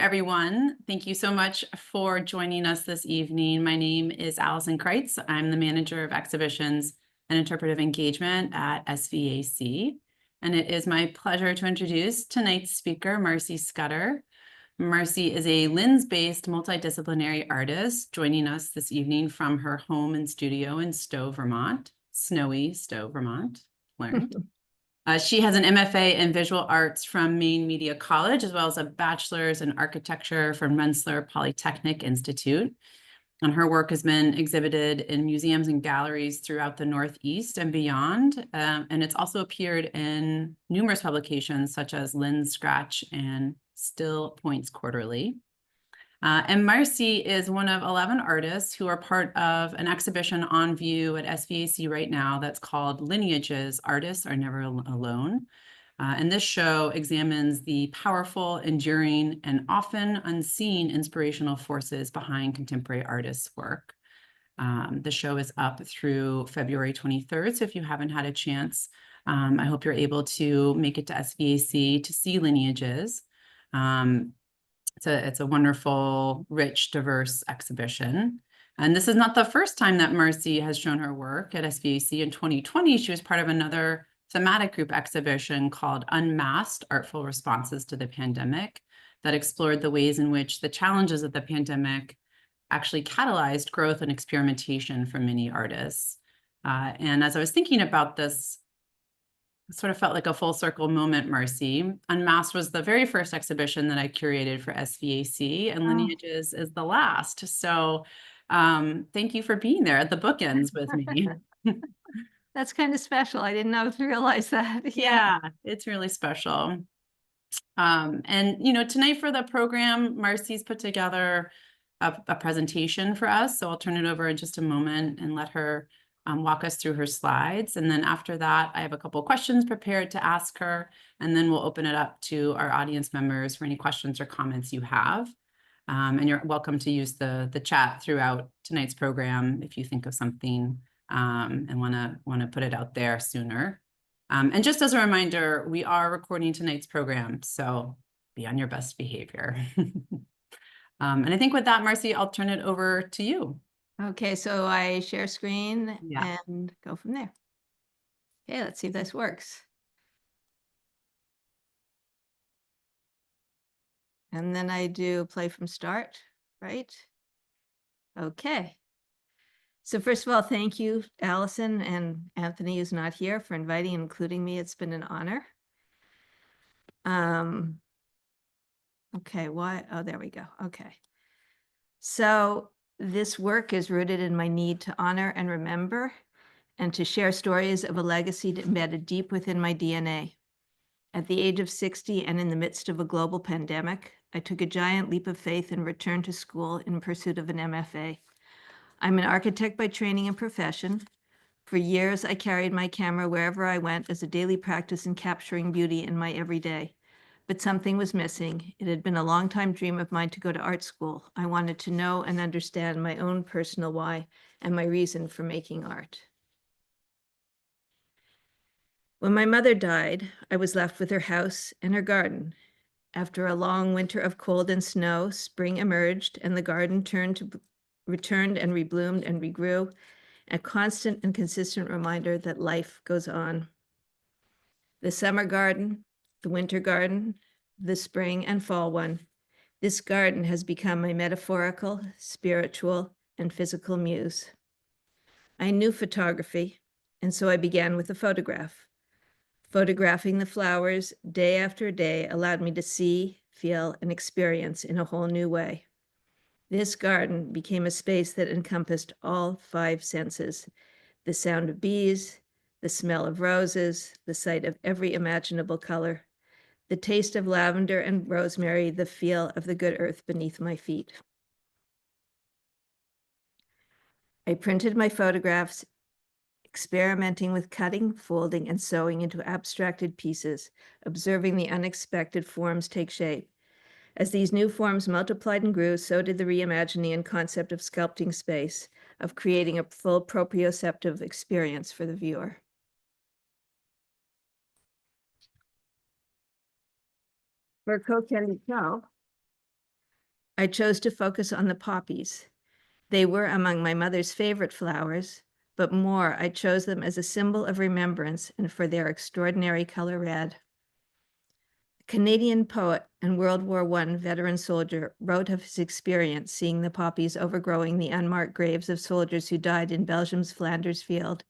everyone. Thank you so much for joining us this evening. My name is Allison Kreitz. I'm the manager of exhibitions and interpretive engagement at SVAC. And it is my pleasure to introduce tonight's speaker, Marcie Scutter. Marcie is a lens-based multidisciplinary artist joining us this evening from her home and studio in Stowe, Vermont, snowy Stowe, Vermont, learned. She has an MFA in visual arts from Maine Media College, as well as a bachelor's in architecture from Rensselaer Polytechnic Institute. And her work has been exhibited in museums and galleries throughout the Northeast and beyond. And it's also appeared in numerous publications such as Lens Scratch and Still Points Quarterly. And Marcie is one of 11 artists who are part of an exhibition on view at SVAC right now that's called Lineages, Artists Are Never Alone. And this show examines the powerful, enduring, and often unseen inspirational forces behind contemporary artists' work. The show is up through February 23rd, so if you haven't had a chance, I hope you're able to make it to SVAC to see Lineages. It's a wonderful, rich, diverse exhibition. And this is not the first time that Marcie has shown her work at SVAC. In 2020, she was part of another thematic group exhibition called Unmasked: Artful Responses to the Pandemic that explored the ways in which the challenges of the pandemic actually catalyzed growth and experimentation for many artists. And as I was thinking about this, it sort of felt like a full circle moment, Marcie. Unmasked was the very first exhibition that I curated for SVAC, and Lineages is the last. So thank you for being there at the bookends with me. That's kind of special. I didn't realize that. Yeah, it's really special. And, you know, tonight for the program, Marcie's put together a presentation for us. So I'll turn it over in just a moment and let her walk us through her slides. And then after that, I have a couple of questions prepared to ask her, and then we'll open it up to our audience members for any questions or comments you have. And you're welcome to use the chat throughout tonight's program if you think of something and want to put it out there sooner. And just as a reminder, we are recording tonight's program, so be on your best behavior. And I think with that, Marcie, I'll turn it over to you. Okay, so I share screen Yeah. and go from there. Okay, let's see if this works. And then I do play from start, right? Okay. So first of all, thank you, Allison and Anthony, who's not here, for inviting and including me. It's been an honor. Okay, why? Oh, there we go. Okay. So this work is rooted in my need to honor and remember and to share stories of a legacy embedded deep within my DNA. At the age of 60 and in the midst of a global pandemic, I took a giant leap of faith and returned to school in pursuit of an MFA. I'm an architect by training and profession. For years, I carried my camera wherever I went as a daily practice in capturing beauty in my everyday. But something was missing. It had been a long-time dream of mine to go to art school. I wanted to know and understand my own personal why and my reason for making art. When my mother died, I was left with her house and her garden. After a long winter of cold and snow, spring emerged and the garden returned and rebloomed and regrew, a constant and consistent reminder that life goes on. The summer garden, the winter garden, the spring and fall one. This garden has become my metaphorical, spiritual, and physical muse. I knew photography, and so I began with a photograph. Photographing the flowers day after day allowed me to see, feel, and experience in a whole new way. This garden became a space that encompassed all 5 senses: the sound of bees, the smell of roses, the sight of every imaginable color, the taste of lavender and rosemary, the feel of the good earth beneath my feet. I printed my photographs, experimenting with cutting, folding, and sewing into abstracted pieces, observing the unexpected forms take shape. As these new forms multiplied and grew, so did the reimagining and concept of sculpting space, of creating a full proprioceptive experience for the viewer. For Coquelicot, I chose to focus on the poppies. They were among my mother's favorite flowers, but more, I chose them as a symbol of remembrance and for their extraordinary color red. A Canadian poet and World War I veteran soldier wrote of his experience seeing the poppies overgrowing the unmarked graves of soldiers who died in Belgium's Flanders field.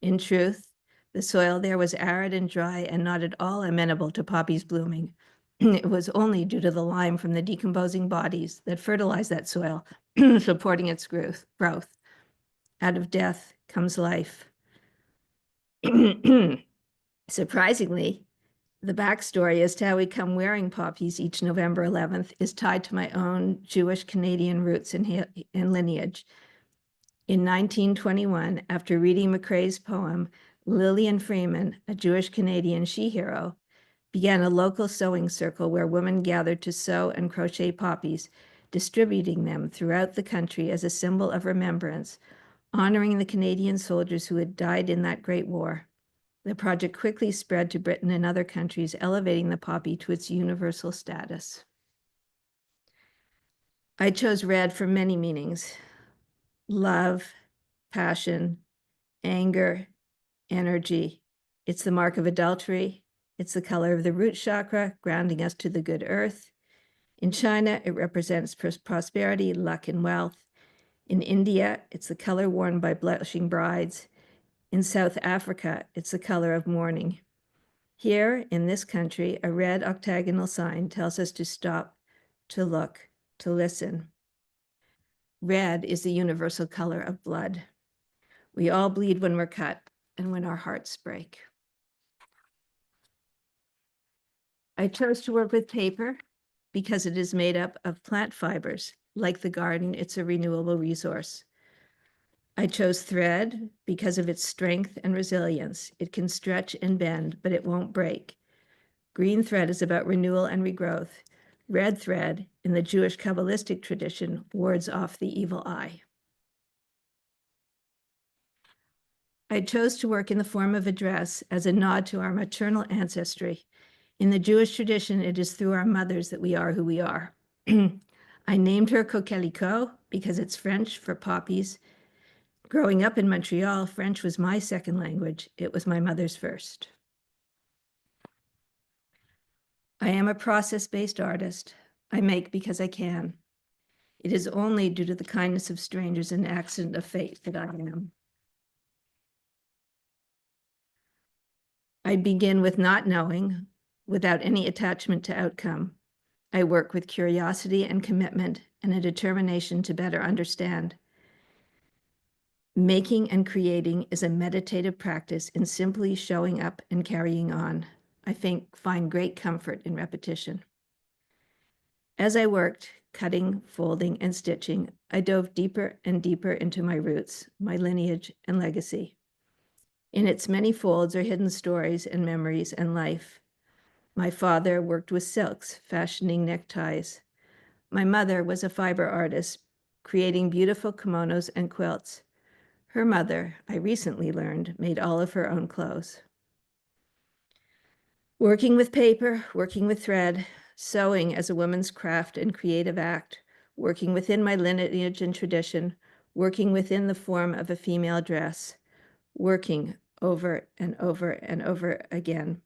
In truth, the soil there was arid and dry and not at all amenable to poppies blooming. It was only due to the lime from the decomposing bodies that fertilized that soil, supporting its growth. Out of death comes life. Surprisingly, the backstory as to how we come wearing poppies each November 11th is tied to my own Jewish Canadian roots and lineage. In 1921, after reading McCrae's poem, Lillian Freeman, a Jewish Canadian she-hero, began a local sewing circle where women gathered to sew and crochet poppies, distributing them throughout the country as a symbol of remembrance, honoring the Canadian soldiers who had died in that great war. The project quickly spread to Britain and other countries, elevating the poppy to its universal status. I chose red for many meanings: love, passion, anger, energy. It's the mark of adultery. It's the color of the root chakra, grounding us to the good earth. In China, it represents prosperity, luck, and wealth. In India, it's the color worn by blushing brides. In South Africa, it's the color of mourning. Here, in this country, a red octagonal sign tells us to stop, to look, to listen. Red is the universal color of blood. We all bleed when we're cut and when our hearts break. I chose to work with paper because it is made up of plant fibers. Like the garden, it's a renewable resource. I chose thread because of its strength and resilience. It can stretch and bend, but it won't break. Green thread is about renewal and regrowth. Red thread, in the Jewish Kabbalistic tradition, wards off the evil eye. I chose to work in the form of a dress as a nod to our maternal ancestry. In the Jewish tradition, it is through our mothers that we are who we are. I named her Coquelicot because it's French for poppies. Growing up in Montreal, French was my second language. It was my mother's first. I am a process-based artist. I make because I can. It is only due to the kindness of strangers and accident of fate that I am. I begin with not knowing, without any attachment to outcome. I work with curiosity and commitment and a determination to better understand. Making and creating is a meditative practice in simply showing up and carrying on. I find great comfort in repetition. As I worked, cutting, folding, and stitching, I dove deeper and deeper into my roots, my lineage, and legacy. In its many folds are hidden stories and memories and life. My father worked with silks, fashioning neckties. My mother was a fiber artist, creating beautiful kimonos and quilts. Her mother, I recently learned, made all of her own clothes. Working with paper, working with thread, sewing as a woman's craft and creative act, working within my lineage and tradition, working within the form of a female dress, working over and over and over again,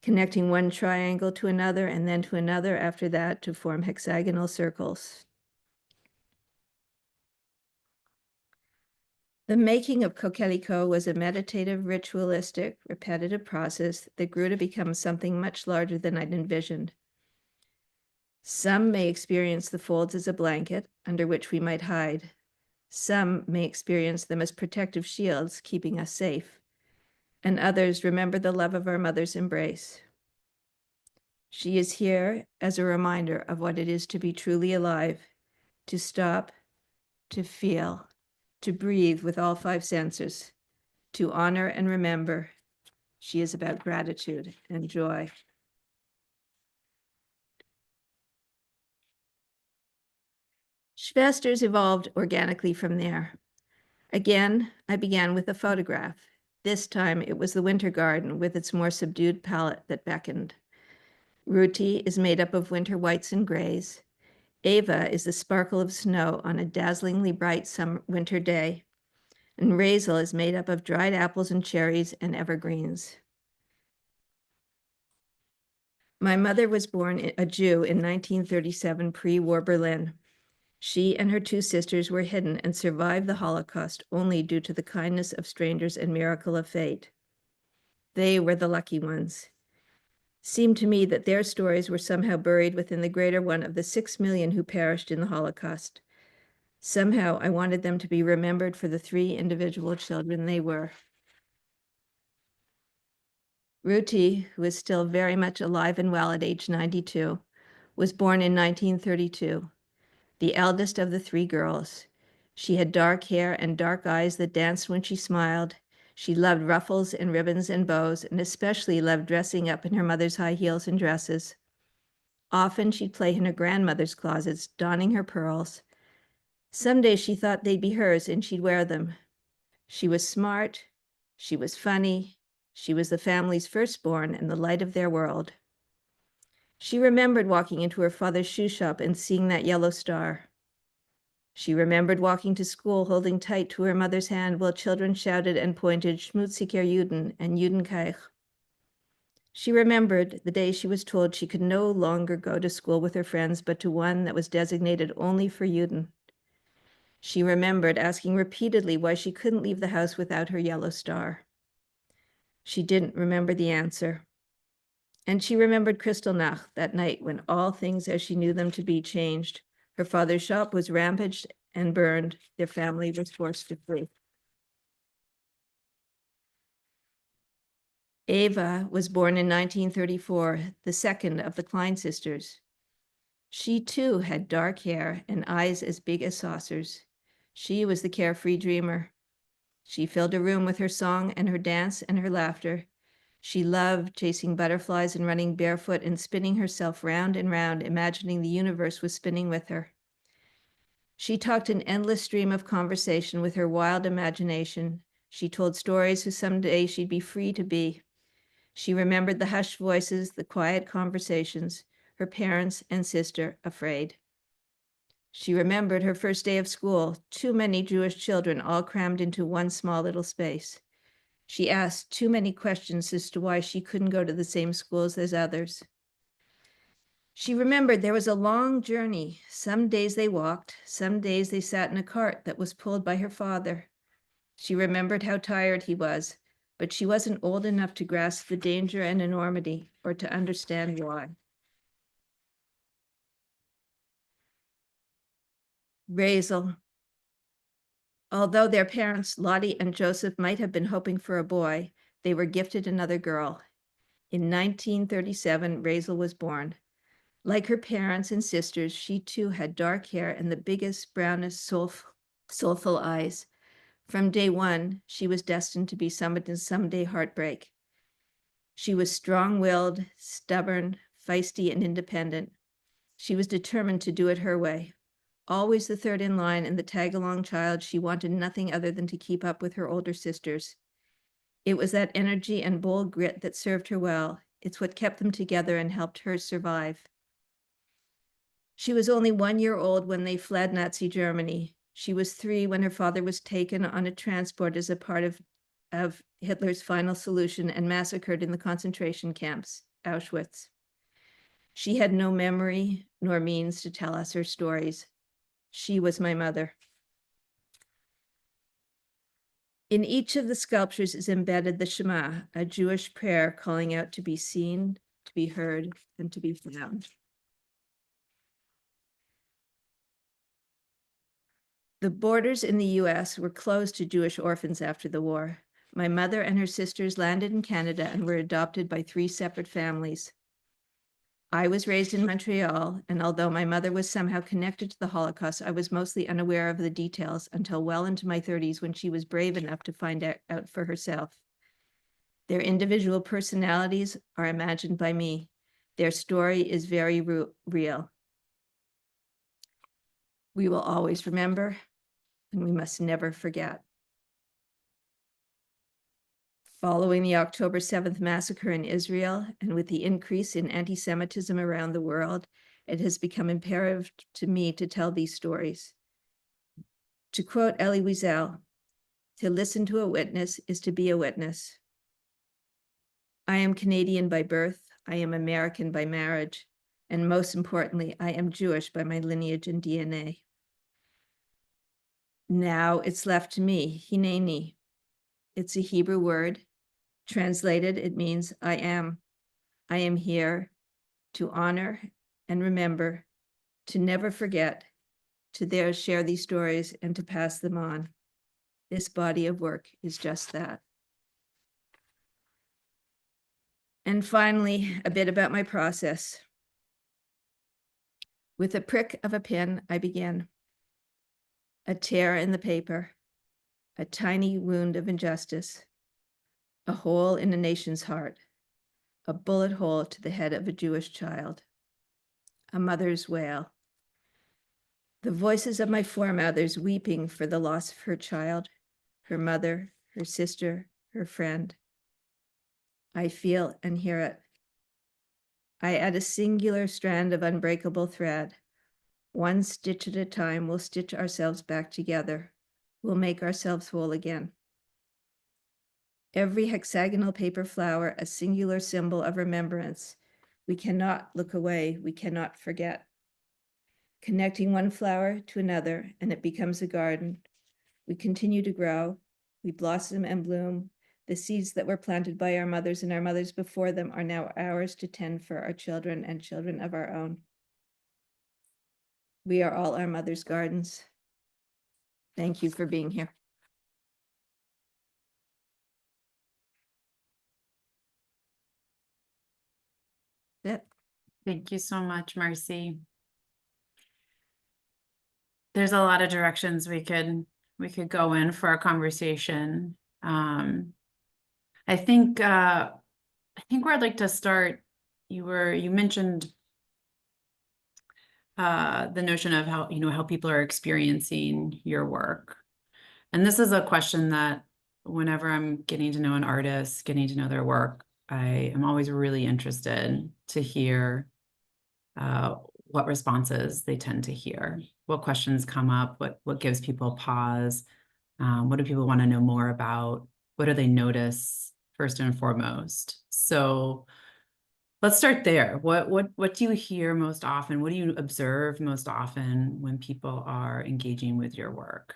connecting one triangle to another and then to another after that to form hexagonal circles. The making of Coquelicot was a meditative, ritualistic, repetitive process that grew to become something much larger than I'd envisioned. Some may experience the folds as a blanket under which we might hide. Some may experience them as protective shields, keeping us safe. And others remember the love of our mother's embrace. She is here as a reminder of what it is to be truly alive, to stop, to feel, to breathe with all five senses, to honor and remember. She is about gratitude and joy. Schwester's evolved organically from there. Again, I began with a photograph. This time it was the winter garden with its more subdued palette that beckoned. Ruti is made up of winter whites and grays. Ava is the sparkle of snow on a dazzlingly bright summer winter day, and Razel is made up of dried apples and cherries and evergreens. My mother was born a Jew in 1937, pre-war Berlin. She and her two sisters were hidden and survived the Holocaust only due to the kindness of strangers and miracle of fate. They were the lucky ones. Seemed to me that their stories were somehow buried within the greater one of the 6 million who perished in the Holocaust. Somehow I wanted them to be remembered for the 3 individual children they were. Ruti, who is still very much alive and well at age 92, was born in 1932, the eldest of the 3 girls. She had dark hair and dark eyes that danced when she smiled. She loved ruffles and ribbons and bows, and especially loved dressing up in her mother's high heels and dresses. Often she'd play in her grandmother's closets, donning her pearls. Someday she thought they'd be hers and she'd wear them. She was smart, she was funny, she was the family's firstborn and the light of their world. She remembered walking into her father's shoe shop and seeing that yellow star. She remembered walking to school holding tight to her mother's hand while children shouted and pointed Schmutziger Juden and Judenkeich. She remembered the day she was told she could no longer go to school with her friends, but to one that was designated only for Juden. She remembered asking repeatedly why she couldn't leave the house without her yellow star. She didn't remember the answer. And she remembered Kristallnacht, that night when all things as she knew them to be changed. Her father's shop was rampaged and burned. Their family was forced to flee. Ava was born in 1934, the second of the Klein sisters. She too had dark hair and eyes as big as saucers. She was the carefree dreamer. She filled a room with her song and her dance and her laughter. She loved chasing butterflies and running barefoot and spinning herself round and round, imagining the universe was spinning with her. She talked an endless stream of conversation with her wild imagination. She told stories who someday she'd be free to be. She remembered the hushed voices, the quiet conversations, her parents and sister afraid. She remembered her first day of school, too many Jewish children all crammed into one small little space. She asked too many questions as to why she couldn't go to the same schools as others. She remembered there was a long journey. Some days they walked, some days they sat in a cart that was pulled by her father. She remembered how tired he was, but she wasn't old enough to grasp the danger and enormity or to understand why. Razel. Although their parents, Lottie and Joseph, might have been hoping for a boy, they were gifted another girl. In 1937, Razel was born. Like her parents and sisters, she too had dark hair and the biggest, brownest, soulful eyes. From day one, she was destined to be someone's someday heartbreak. She was strong-willed, stubborn, feisty, and independent. She was determined to do it her way. Always the third in line and the tag-along child, she wanted nothing other than to keep up with her older sisters. It was that energy and bold grit that served her well. It's what kept them together and helped her survive. She was only 1 year old when they fled Nazi Germany. She was 3 when her father was taken on a transport as a part of Hitler's final solution and massacred in the concentration camps, Auschwitz. She had no memory nor means to tell us her stories. She was my mother. In each of the sculptures is embedded the Shema, a Jewish prayer calling out to be seen, to be heard, and to be found. The borders in the US were closed to Jewish orphans after the war. My mother and her sisters landed in Canada and were adopted by 3 separate families. I was raised in Montreal, and although my mother was somehow connected to the Holocaust, I was mostly unaware of the details until well into my 30s when she was brave enough to find out for herself. Their individual personalities are imagined by me. Their story is very real. We will always remember, and we must never forget. Following the October 7th massacre in Israel, and with the increase in anti-Semitism around the world, it has become imperative to me to tell these stories. To quote Elie Wiesel, to listen to a witness is to be a witness. I am Canadian by birth, I am American by marriage, and most importantly, I am Jewish by my lineage and DNA. Now it's left to me, Hineni. It's a Hebrew word. Translated, it means I am. I am here to honor and remember, to never forget, to there share these stories and to pass them on. This body of work is just that. And finally, a bit about my process. With a prick of a pen, I begin. A tear in the paper, a tiny wound of injustice, a hole in a nation's heart, a bullet hole to the head of a Jewish child, a mother's wail. The voices of my foremothers weeping for the loss of her child, her mother, her sister, her friend. I feel and hear it. I add a singular strand of unbreakable thread. One stitch at a time, we'll stitch ourselves back together. We'll make ourselves whole again. Every hexagonal paper flower, a singular symbol of remembrance. We cannot look away, we cannot forget. Connecting one flower to another, and it becomes a garden. We continue to grow, we blossom and bloom. The seeds that were planted by our mothers and our mothers before them are now ours to tend for our children and children of our own. We are all our mother's gardens. Thank you for being here. That. Thank you so much, Marcie. There's a lot of directions we could go in for our conversation. I think where I'd like to start, you mentioned the notion of how people are experiencing your work. And this is a question that whenever I'm getting to know an artist, getting to know their work, I am always really interested to hear what responses they tend to hear, what questions come up, what gives people pause, what do people want to know more about, what do they notice first and foremost. So let's start there. What do you hear most often? What do you observe most often when people are engaging with your work?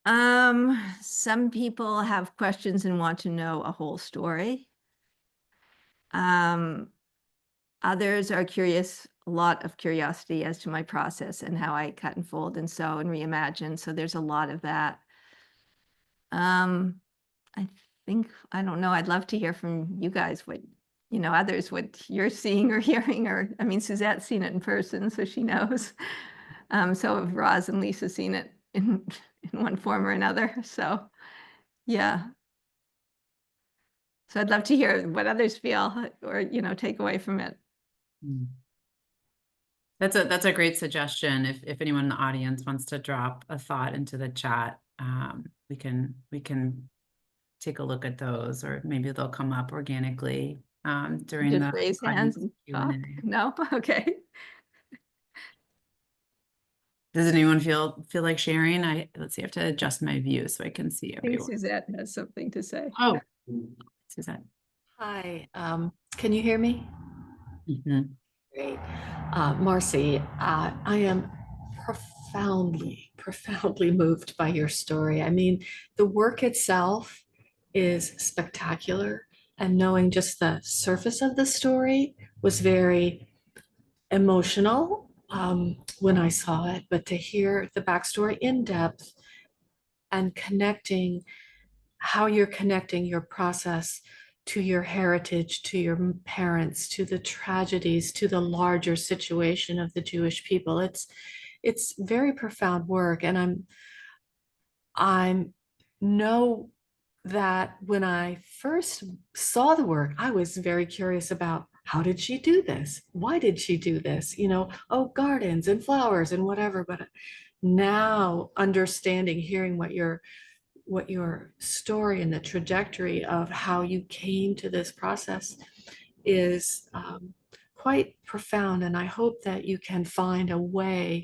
Some people have questions and want to know a whole story. Others are curious, a lot of curiosity as to my process and how I cut and fold and sew and reimagine. So there's a lot of that. I think, I don't know, I'd love to hear from you guys what, others, what you're seeing or hearing, or, I mean, Suzette's seen it in person, so she knows. So have Roz and Lisa seen it in one form or another. So, yeah. So I'd love to hear what others feel or, take away from it. That's a great suggestion. If anyone in the audience wants to drop a thought into the chat, we can take a look at those, or maybe they'll come up organically during Just the raise hands and talk. Q&A. No? Okay. Does anyone feel like sharing? Let's see, I have to adjust my view so I can see I think everyone. Suzette has something to say. Oh, Suzette. Hi, can you hear me? Mhm. Great. Marcie, I am profoundly moved by your story. I mean, the work itself is spectacular, and knowing just the surface of the story was very emotional when I saw it, but to hear the backstory in depth and connecting how you're connecting your process to your heritage, to your parents, to the tragedies, to the larger situation of the Jewish people. It's very profound work, and I'm know that when I first saw the work, I was very curious about how did she do this? Why did she do this? Oh, gardens and flowers and whatever. But now understanding, hearing what your story and the trajectory of how you came to this process is quite profound. And I hope that you can find a way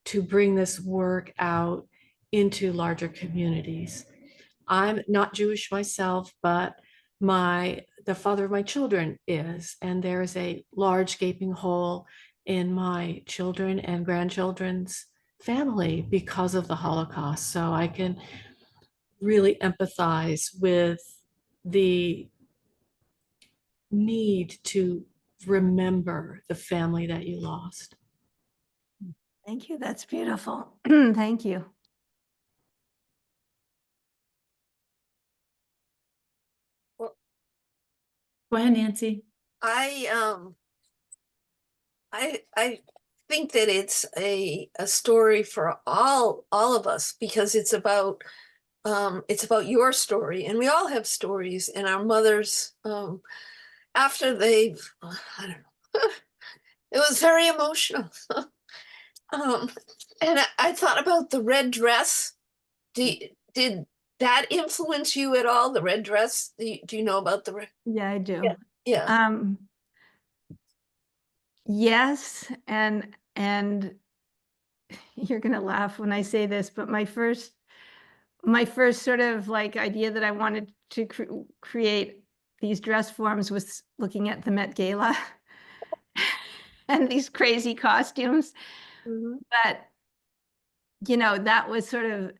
to bring this work out into larger communities. I'm not Jewish myself, but the father of my children is, and there is a large gaping hole in my children and grandchildren's family because of the Holocaust. So I can really empathize with the need to remember the family that you lost. Thank you. That's beautiful. Thank you. Go ahead, Nancy. I think that it's a story for all of us, because it's about your story, and we all have stories, and our mothers, after they've I don't know, it was very emotional. And I thought about the red dress. Did that influence you at all, the red dress? Do you know about the red? Yeah, I do. Yeah. Yes, and you're gonna laugh when I say this, but my first sort of like idea that I wanted to create these dress forms was looking at the Met Gala and these crazy costumes. Mhm. But you know, that was sort of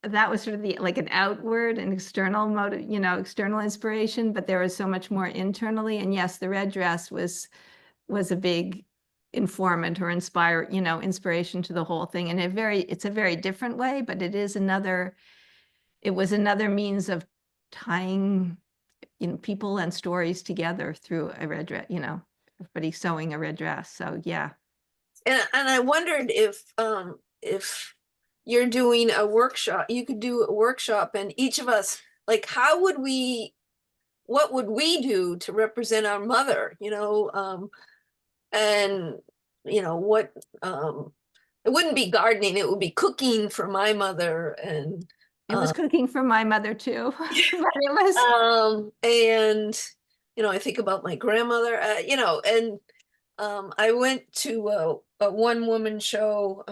the like an outward and external motive, you know, external inspiration, but there was so much more internally. And yes, the red dress was a big informant or inspiration to the whole thing. And it's a very different way, but it was another means of tying, people and stories together through a red dress, everybody sewing a red dress. So yeah. And I wondered if you're doing a workshop, you could do a workshop, and each of us, like, what would we do to represent our mother, and what, it wouldn't be gardening, it would be cooking for my mother, and It was cooking for my mother too. But it was and I think about my grandmother, and I went to a one woman show,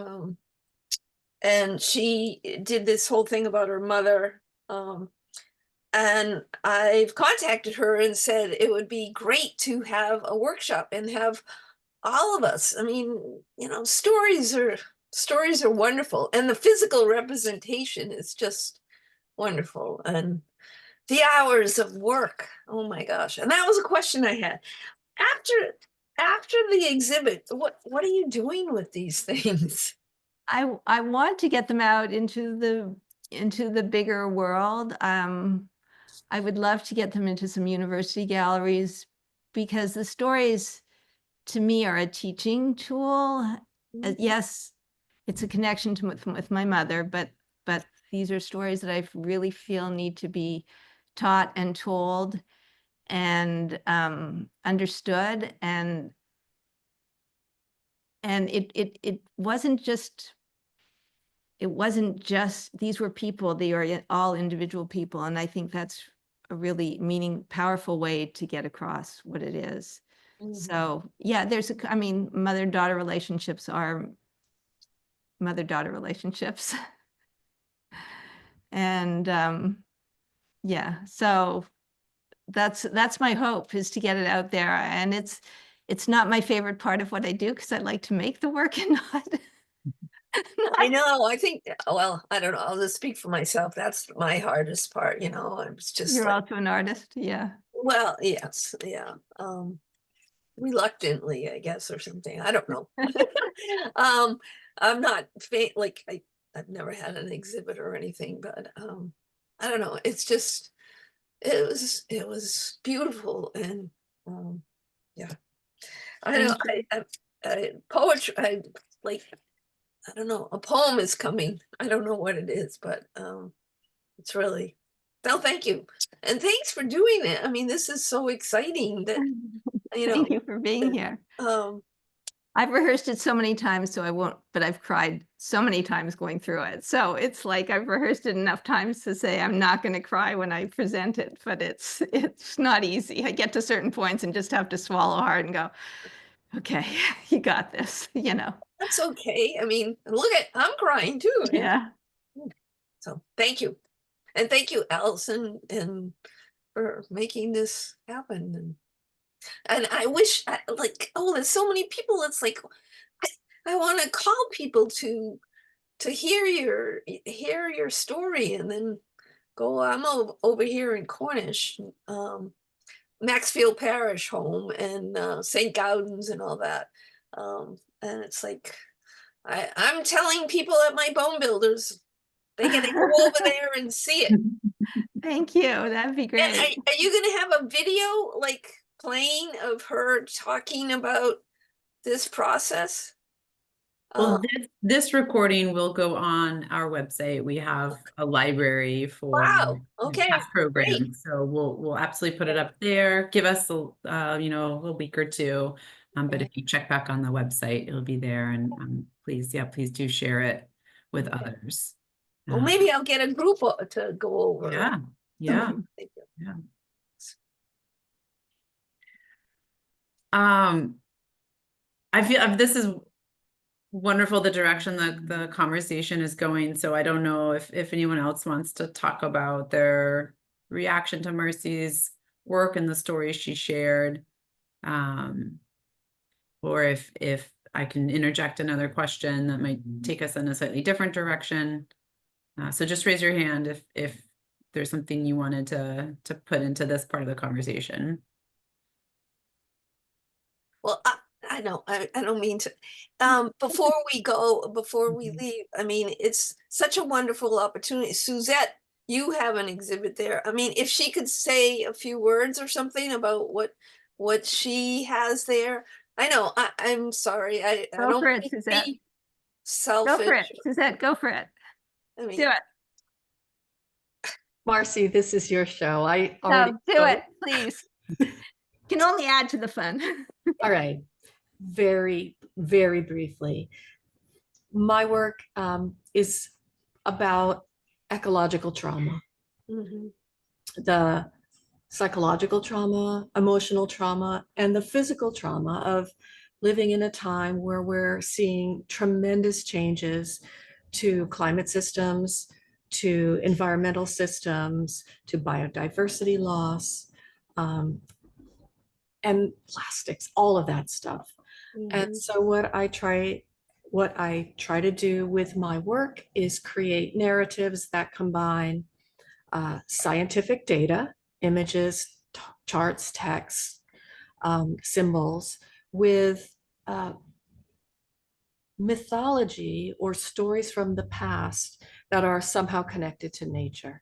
and she did this whole thing about her mother, and I've contacted her and said it would be great to have a workshop and have all of us. I mean, stories are wonderful, and the physical representation is just wonderful, and the hours of work, oh my gosh. And that was a question I had after the exhibit. What are you doing with these things? I want to get them out into the bigger world. I would love to get them into some university galleries, because the stories to me are a teaching tool. Yes, it's a connection with my mother, but these are stories that I really feel need to be taught and told and understood. And it wasn't just these were people. They are all individual people, and I think that's a really powerful way to get across what it is. So yeah, I mean, mother-daughter relationships are mother-daughter relationships. And yeah, so that's my hope, is to get it out there. And it's not my favorite part of what I do, because I like to make the work and not I know. I think, well, I don't know. I'll just speak for myself. That's my hardest part, It's just You're like, also an artist. Yeah. well, yes, yeah. Reluctantly, I guess, or something. I don't know. I'm not like I've never had an exhibit or anything, but I don't know. It's just it was beautiful, and yeah. I know. Poetry. I don't know. A poem is coming. I don't know what it is, but it's really. No, thank you, and thanks for doing it. I mean, this is so exciting that Thank you for being here. I've rehearsed it so many times, so I won't, but I've cried so many times going through it. So it's like I've rehearsed it enough times to say I'm not going to cry when I present it, but it's not easy. I get to certain points and just have to swallow hard and go, okay, you got this, you know. That's okay. I mean, look at, I'm crying too. Yeah. So thank you. And thank you, Allison, and for making this happen. And I wish, like, oh, there's so many people. It's like, I want to call people to hear your story, and then go. I'm over here in Cornish, Maxfield Parish home, and St. Gaudens and all that. And it's like, I'm telling people at my bone builders, they gotta go over there and see it. Thank you. That'd be And great. are you gonna have a video like playing of her talking about this process? Well, this recording will go on our website. We have a library for Wow, okay, past great. programs, so we'll absolutely put it up there. Give us a week or two. But if you check back on the website, it'll be there. And please do share it with others. Well, maybe I'll get a group to go over. Yeah. Thank you. Yeah. I feel this is wonderful, the direction that the conversation is going. So I don't know if anyone else wants to talk about their reaction to Marcie's work and the story she shared. Or if I can interject another question that might take us in a slightly different direction. So just raise your hand if there's something you wanted to put into this part of the conversation. Well, I know, I don't mean to, before we leave, I mean, it's such a wonderful opportunity. Suzette, you have an exhibit there. I mean, if she could say a few words or something about what she has there. I know, I'm sorry, I Go don't for it, mean to Suzette. be Go selfish. for it, Suzette. Go for it. I mean, Do it. Marcie, this is your show. I No, already do it, please. Can only add to the fun. All right. Very, very briefly. My work is about ecological trauma, mhm, the psychological trauma, emotional trauma, and the physical trauma of living in a time where we're seeing tremendous changes to climate systems, to environmental systems, to biodiversity loss, and plastics, all of that stuff. And mhm, so what I try to do with my work is create narratives that combine scientific data, images, charts, text, symbols, with mythology or stories from the past that are somehow connected to nature.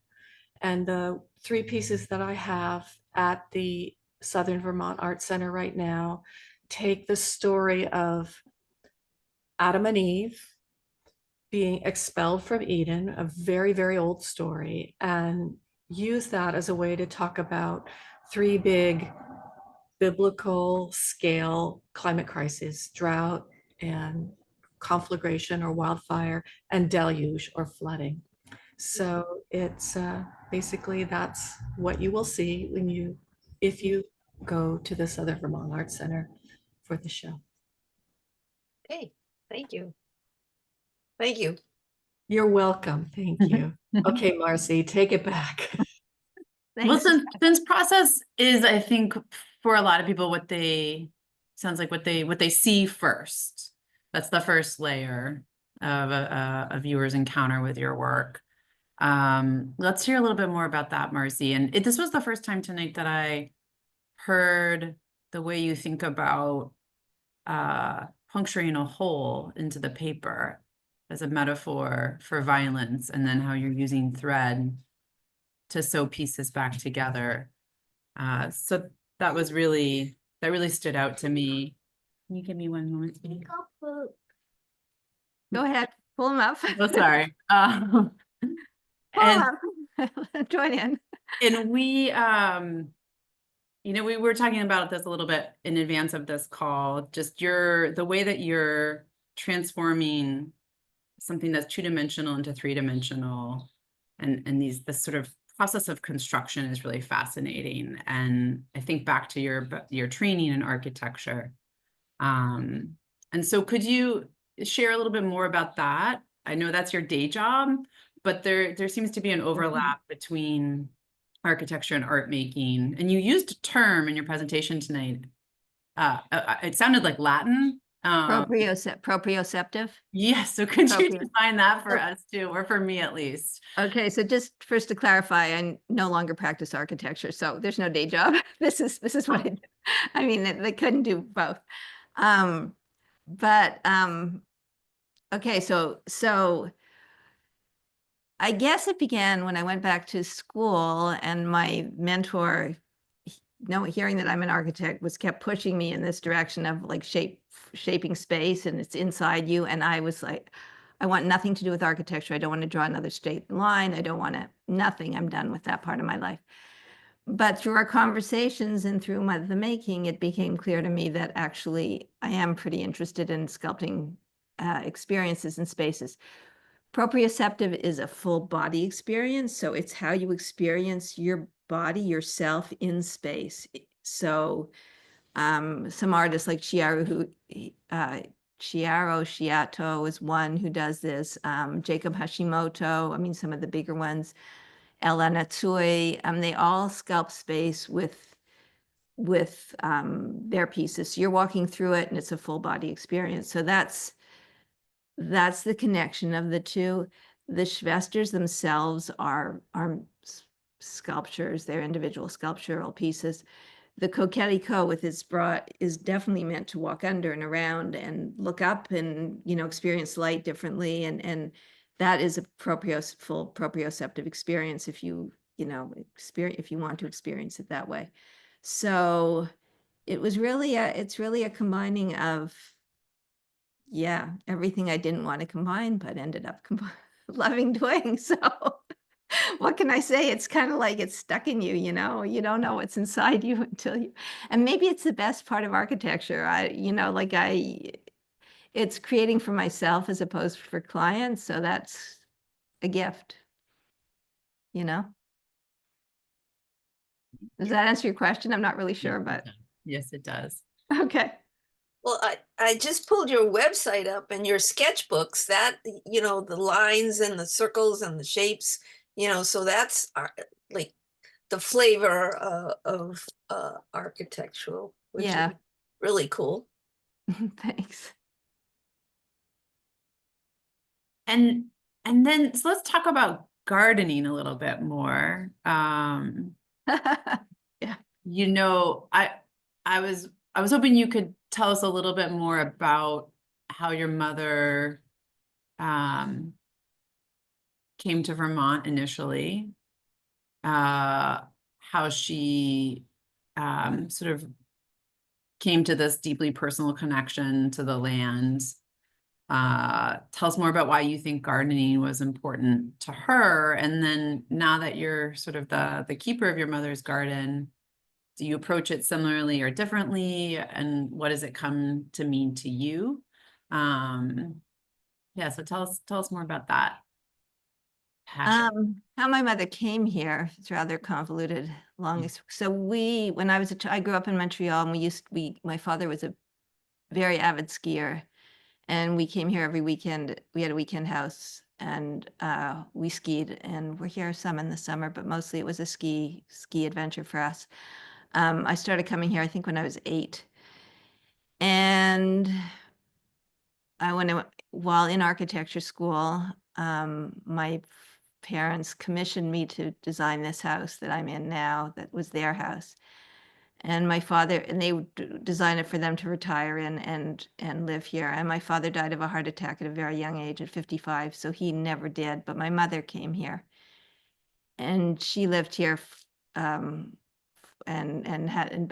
And the three pieces that I have at the Southern Vermont Art Center right now take the story of Adam and Eve being expelled from Eden, a very, very old story, and use that as a way to talk about three big biblical scale climate crises: drought and conflagration or wildfire, and deluge or flooding. So it's basically that's what you will see if you go to the Southern Vermont Art Center for the show. hey, thank you. Thank you. You're welcome. Thank you. Okay, Marcie, take it back. Well, Thanks. since process is, I think, for a lot of people, what they see first. That's the first layer of a viewer's encounter with your work. Let's hear a little bit more about that, Marcie. And this was the first time tonight that I heard the way you think about puncturing a hole into the paper as a metaphor for violence, and then how you're using thread to sew pieces back together. So that really stood out to me. Can you give me one moment? Please? Go ahead, pull them up. Oh, sorry. Pull 'em And up. Join in. we You know, we were talking about this a little bit in advance of this call, just the way that you're transforming something that's two-dimensional into three-dimensional, and this sort of process of construction is really fascinating. And I think back to your training in architecture. And so could you share a little bit more about that? I know that's your day job, but there seems to be an overlap between architecture and art making. And you used a term in your presentation tonight. It sounded like Latin. Proprioceptive. Yes, so could you Proprio. define that for Oh. us too, or for me at least? Okay, so just first to clarify, I no longer practice architecture, so there's no day job. This is what I do. I mean, they couldn't do both. But okay, so I guess it began when I went back to school, and my mentor, hearing that I'm an architect, was kept pushing me in this direction of like shaping space, and it's inside you. And I was like, I want nothing to do with architecture. I don't want to draw another straight line. I don't want to, nothing. I'm done with that part of my life. But through our conversations and through the making, it became clear to me that actually I am pretty interested in sculpting experiences and spaces. Proprioceptive is a full body experience. So it's how you experience your body, yourself in space. So some artists like Chiaro Shiato is one who does this. Jacob Hashimoto, I mean, some of the bigger ones. Ella Natsui, they all sculpt space with their pieces. So you're walking through it and it's a full body experience. So that's the connection of the two. The Schwesters themselves are sculptures. They're individual sculptural pieces. The Coquelicot with its bra is definitely meant to walk under and around and look up and, experience light differently. And that is a full proprioceptive experience if you want to experience it that way. So it's really a combining of, everything I didn't want to combine, but ended up loving doing. So what can I say? It's kind of like it's stuck in you, you don't know what's inside you and maybe it's the best part of architecture. It's creating for myself as opposed for clients. So that's a gift, Does that answer your question? I'm not really sure, but. Yes, it does. Okay. Well, I just pulled your website up and your sketchbooks, that, the lines and the circles and the shapes, so that's like the flavor of architectural, which is really cool. Thanks. And then so let's talk about gardening a little bit more. I was hoping you could tell us a little bit more about how your mother came to Vermont initially, how she sort of came to this deeply personal connection to the land. Tell us more about why you think gardening was important to her. And then now that you're sort of the keeper of your mother's garden, do you approach it similarly or differently? And what does it come to mean to you? So tell us more about that passion. How my mother came here, it's rather convoluted, So when I was I grew up in Montreal, and my father was a very avid skier, and we came here every weekend. We had a weekend house, and we skied, and we're here some in the summer, but mostly it was a ski adventure for us. I started coming here, I think, when I was 8. And while in architecture school, my parents commissioned me to design this house that I'm in now. That was their house. And my father, and they designed it for them to retire in and live here. And my father died of a heart attack at a very young age, at 55. So he never did. But my mother came here, and she lived here, and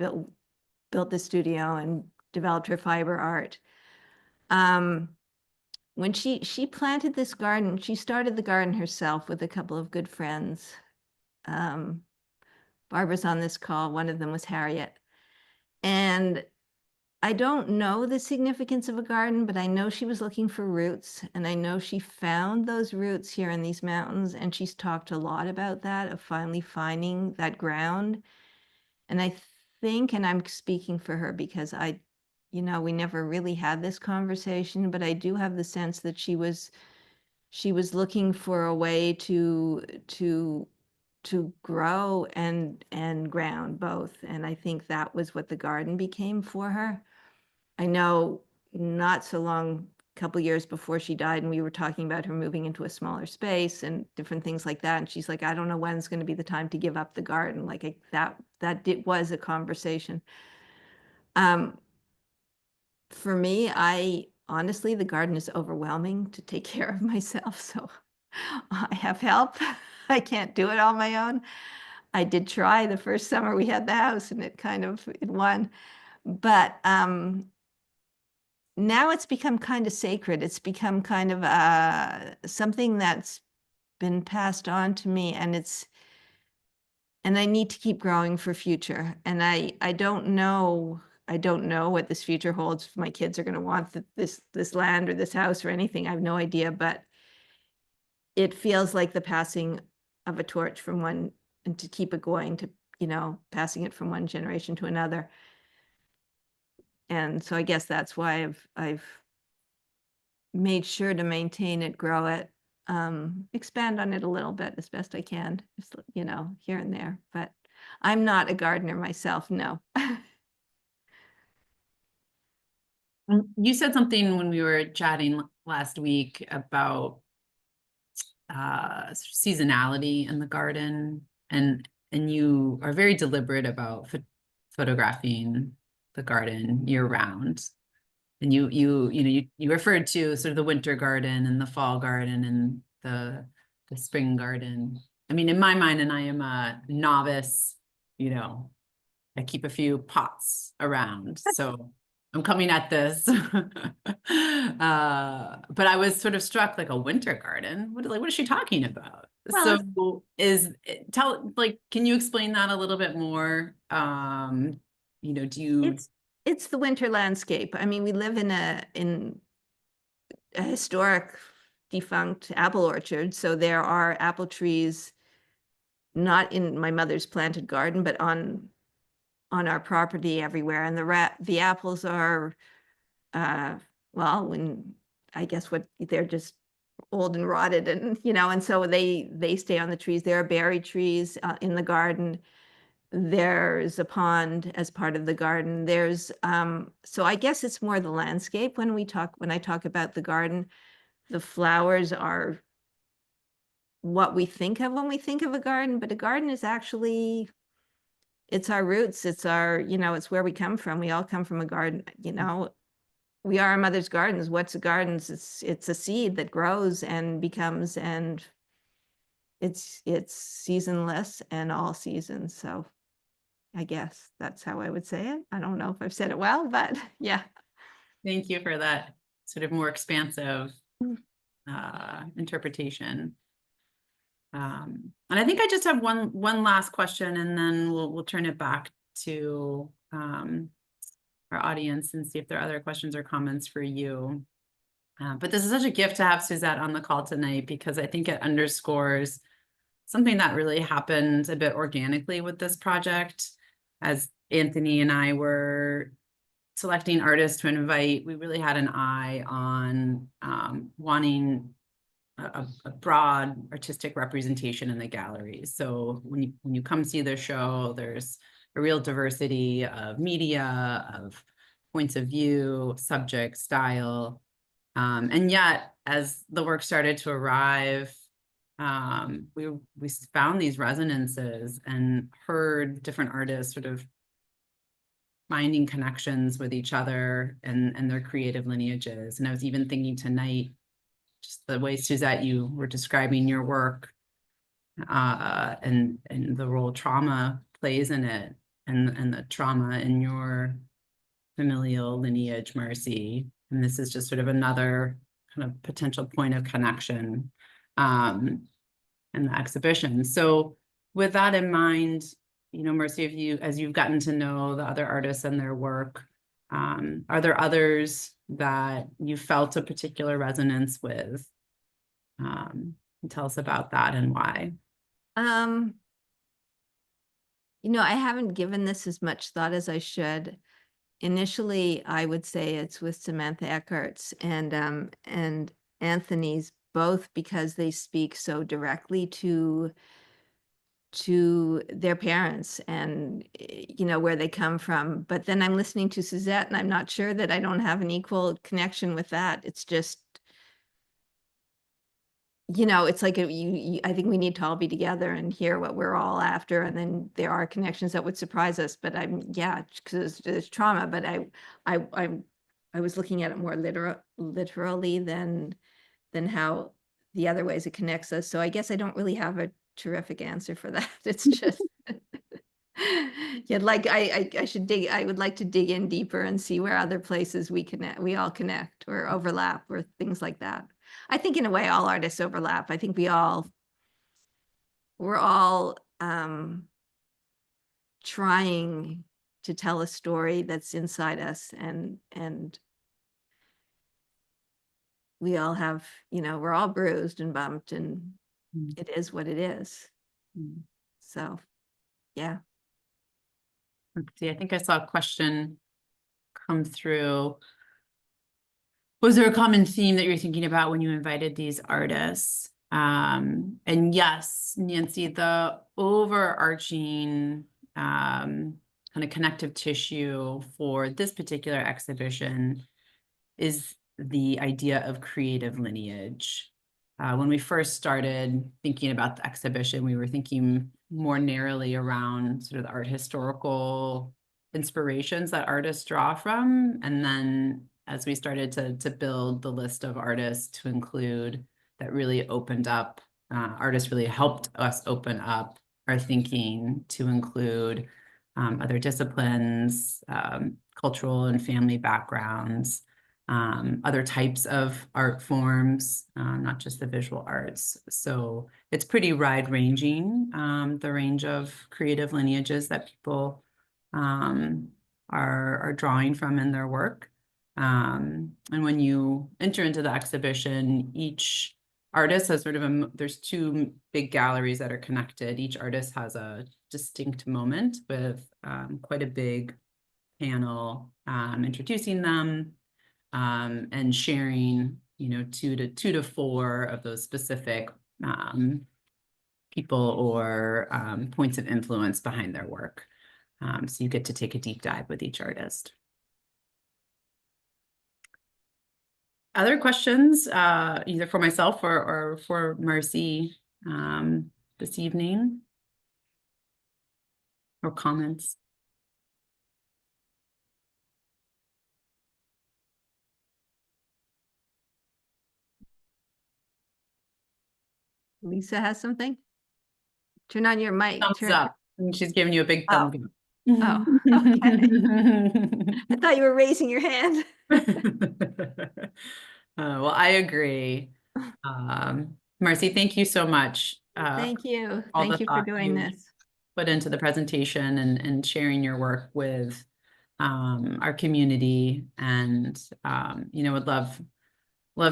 built the studio and developed her fiber art. When she planted this garden, she started the garden herself with a couple of good friends. Barbara's on this call. One of them was Harriet. And I don't know the significance of a garden, but I know she was looking for roots, and I know she found those roots here in these mountains, and she's talked a lot about that, of finally finding that ground. And I think, and I'm speaking for her because we never really had this conversation, but I do have the sense that she was looking for a way to grow and ground both. And I think that was what the garden became for her. I know not so long, a couple years before she died, and we were talking about her moving into a smaller space and different things like that. And she's like, I don't know when's going to be the time to give up the garden. Like was a conversation. For me, honestly, the garden is overwhelming to take care of myself. So I have help. I can't do it on my own. I did try the first summer we had the house, and it won. But now it's become kind of sacred. It's become kind of something that's been passed on to me, and I need to keep growing for future. And I don't know what this future holds. If my kids are going to want this land or this house or anything, I have no idea. But it feels like the passing of a torch from one, and to keep it going, to passing it from one generation to another. And so I guess that's why I've made sure to maintain it, grow it, expand on it a little bit as best I can, just, here and there. But I'm not a gardener myself, no. You said something when we were chatting last week about seasonality in the garden, and you are very deliberate about photographing the garden year round. And you referred to sort of the winter garden and the fall garden and the spring garden. I mean, in my mind, and I am a novice, I keep a few pots around, so I'm coming at this. But I was sort of struck, like, a winter garden. What is she talking about? Well, Can you explain that a little bit more? Do you? It's the winter landscape. I mean, we live in a historic defunct apple orchard, so there are apple trees not in my mother's planted garden, but on our property everywhere. And the apples are, they're just old and rotted, and and so they stay on the trees. There are berry trees in the garden. There's a pond as part of the garden. There's so I guess it's more the landscape when I talk about the garden. The flowers are what we think of when we think of a garden, but a garden is actually, it's our roots. It's our, it's where we come from. We all come from a garden, we are our mother's gardens. What's a garden? It's a seed that grows and becomes, and it's seasonless and all seasons. So I guess that's how I would say it. I don't know if I've said it well, but yeah. Thank you for that sort of more expansive interpretation. And I think I just have one last question, and then we'll turn it back to our audience and see if there are other questions or comments for you. But this is such a gift to have Suzette on the call tonight, because I think it underscores something that really happened a bit organically with this project. As Anthony and I were selecting artists to invite, we really had an eye on wanting a broad artistic representation in the galleries. So when you come see the show, there's a real diversity of media, of points of view, subject, style. And yet, as the work started to arrive, we found these resonances and heard different artists sort of finding connections with each other and their creative lineages. And I was even thinking tonight, just the way, Suzette, you were describing your work and the role trauma plays in it, and the trauma in your familial lineage, Marcie. And this is just sort of another kind of potential point of connection in the exhibition. So with that in mind, Marcie, as you've gotten to know the other artists and their work, are there others that you felt a particular resonance with? Tell us about that and why. I haven't given this as much thought as I should. Initially, I would say it's with Samantha Eckhart's and Anthony's, both because they speak so directly to their parents and where they come from. But then I'm listening to Suzette and I'm not sure that I don't have an equal connection with that. It's just, it's like I think we need to all be together and hear what we're all after, and then there are connections that would surprise us. But because there's trauma. But I was looking at it more literally than how the other ways it connects us. So I guess I don't really have a terrific answer for that. It's just like I would like to dig in deeper and see where other places we all connect or overlap or things like that. I think in a way all artists overlap. I think we're all trying to tell a story that's inside us, and we all have, we're all bruised and bumped, and it is what it is. So, yeah. Let's see, I think I saw a question come through. Was there a common theme that you're thinking about when you invited these artists? And yes, Nancy, the overarching kind of connective tissue for this particular exhibition is the idea of creative lineage. When we first started thinking about the exhibition, we were thinking more narrowly around sort of the art historical inspirations that artists draw from. And then as we started to build the list of artists to include, that really opened up, artists really helped us open up our thinking to include other disciplines, cultural and family backgrounds, other types of art forms, not just the visual arts. So it's pretty wide-ranging, the range of creative lineages that people are drawing from in their work. And when you enter into the exhibition, each artist has sort of there's two big galleries that are connected. Each artist has a distinct moment with quite a big panel introducing them, and sharing, 2 to 4 of those specific people or points of influence behind their work. So you get to take a deep dive with each artist. Other questions, either for myself or for Marcie this evening, or comments? Lisa has something. Turn on your mic. Thumbs up. And she's giving you a big thumbs up. Oh, okay. I thought you were raising your hand. Well, I agree. Marcie, thank you so much. Thank you. all Thank the you for thought doing you this. Put into the presentation and sharing your work with our community, and would love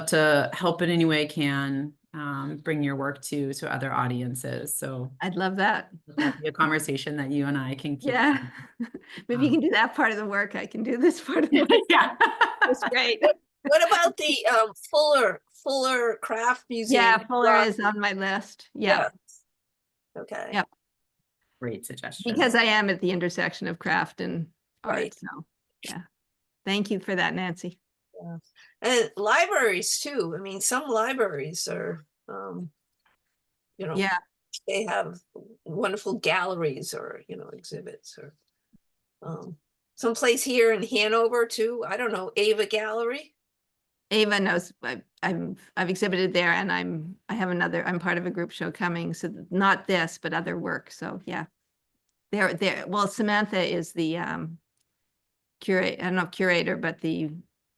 to help in any way I can, bring your work to other audiences. So I'd love that. that'd be a conversation that you and I can keep. Yeah. Maybe you can do that part of the work. I can do this part of the work. Yeah. That's great. What about the Fuller Craft Museum? Yeah, Fuller is on my list. Yeah. Okay. Yep. Great suggestion. Because I am at the intersection of craft and Right. art. So yeah. Thank you for that, Nancy. Yeah. And libraries too. I mean, some libraries are, Yeah. they have wonderful galleries or, exhibits, or someplace here in Hanover too. I don't know, Ava Gallery. Ava knows I've exhibited there, and I'm part of a group show coming. So not this, but other work. So yeah. There. Well, Samantha is the curator. I don't know if curator, but I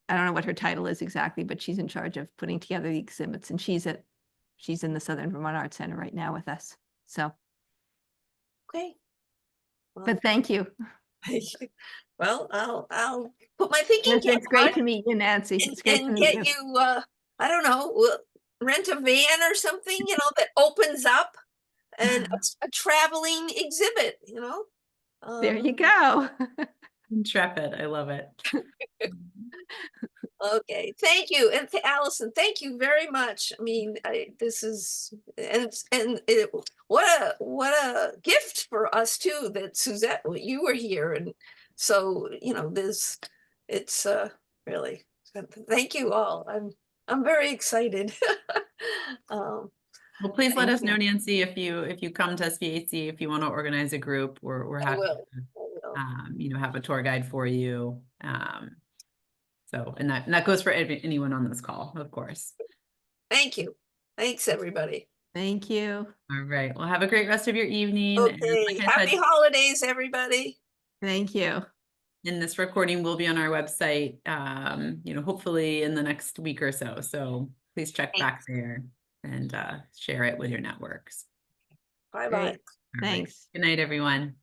don't know what her title is exactly, but she's in charge of putting together the exhibits, and she's in the Southern Vermont Arts Center right now with us. So Okay. But thank you. Well, I'll put my thinking cap It's great on to meet you, Nancy. It's great to and meet get you. you, I don't know, rent a van or something, that opens up and a traveling exhibit, There you Um, go. Intrepid. I love it. Okay, thank you. And to Allison, thank you very much. I mean, this is, what a gift for us too, that Suzette, you were here. And so, it's, really, thank you all. I'm very excited. Um, Well, please let Thank us know, you. Nancy, if you come to SVAC, if you want to organize a group, we're I happy will, to, I will. have a tour guide for you. So, and that goes for anyone on this call, of course. Thank you. Thanks, everybody. Thank you. All right. Well, have a great rest of your evening. And Okay, like I happy said, holidays, everybody. Thank you. and this recording will be on our website, hopefully in the next week or so. So please check back there and share it with your networks. Bye-bye. Great. All right. Thanks. Good night, everyone.